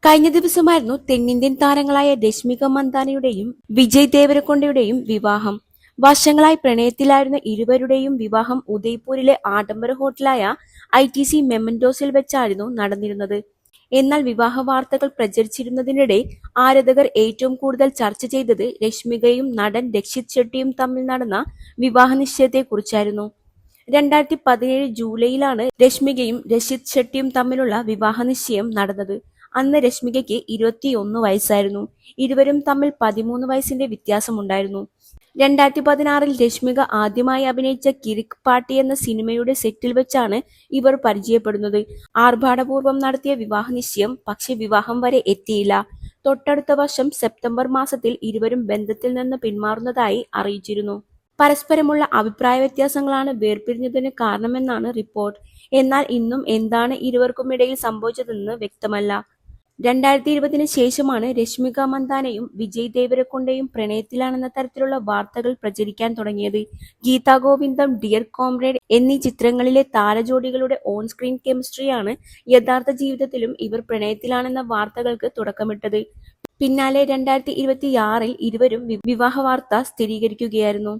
കഴിഞ്ഞ ദിവസമായിരുന്നു തെന്നിന്ത്യൻ താരങ്ങളായ രശ്മിക മന്ദാനയുടെയും വിജയ് ദേവരകൊണ്ടയുടെയും വിവാഹം. വർഷങ്ങളായി പ്രണയത്തിലായിരുന്ന ഇരുവരുടെയും വിവാഹം ഉദയ്പൂരിലെ ആഡംബര ഹോട്ടലായ ITC മെമന്റോസിൽ വെച്ചായിരുന്നു നടന്നിരുന്നത്. എന്നാൽ വിവാഹ വാർത്തകൾ പ്രചരിച്ചിരുന്നതിനിടെ ആരാധകർ ഏറ്റവും കൂടുതൽ ചർച്ച ചെയ്തത് രശ്മികയും നടൻ രക്ഷിത് ഷെട്ടിയും തമ്മിൽ നടന്ന വിവാഹ നിശ്ചയത്തെക്കുറിച്ചായിരുന്നു. 2017 ജൂലൈയിലാണ് രശ്മികയും രക്ഷിത് ഷെട്ടിയും തമ്മിലുള്ള വിവാഹ നിശ്ചയം നടന്നത്. അന്ന് രശ്മികയ്ക്ക് 21 വയസ്സായിരുന്നു. ഇരുവരും തമ്മിൽ 13 വയസ്സിന്റെ വ്യത്യാസമുണ്ടായിരുന്നു. 2016 രശ്മിക ആദ്യമായി അഭിനയിച്ച കിരിക് പാർട്ടി എന്ന സിനിമയുടെ സെറ്റിൽ വെച്ചാണ് ഇവർ പരിചയപ്പെടുന്നത്. ആർഭാടപൂർവ്വം നടത്തിയ വിവാഹ നിശ്ചയം പക്ഷേ വിവാഹം വരെ എത്തിയില്ല. തൊട്ടടുത്ത വർഷം സെപ്റ്റംബർ മാസത്തിൽ ഇരുവരും ബന്ധത്തിൽ നിന്ന് പിന്മാറുന്നതായി അറിയിച്ചിരുന്നു. പരസ്പരമുള്ള അഭിപ്രായ വ്യത്യാസങ്ങളാണ് വേർപിരിഞ്ഞതിന് കാരണമെന്നാണ് റിപ്പോർട്ട്. എന്നാൽ ഇന്നും എന്താണ് ഇരുവർക്കുമിടയിൽ സംഭവിച്ചതെന്ന് വ്യക്തമല്ല. 2020 ശേഷമാണ് രശ്മിക മന്ദാനയും വിജയ് ദേവരകൊണ്ടയും പ്രണയത്തിലാണെന്ന തരത്തിലുള്ള വാർത്തകൾ പ്രചരിക്കാൻ തുടങ്ങിയത്. ഗീതാ ഗോവിന്ദം, ഡിയർ കോമ്രേഡ് എന്നീ ചിത്രങ്ങളിലെ താരജോഡികളുടെ ഓൺ സ്ക്രീൻ കെമിസ്ട്രിയാണ് യഥാർത്ഥ ജീവിതത്തിലും ഇവർ പ്രണയത്തിലാണെന്ന വാർത്തകൾക്ക് തുടക്കമിട്ടത്. പിന്നാലെ 2026 ഇരുവരും വിവാഹ വാർത്ത സ്ഥിരീകരിക്കുകയായിരുന്നു.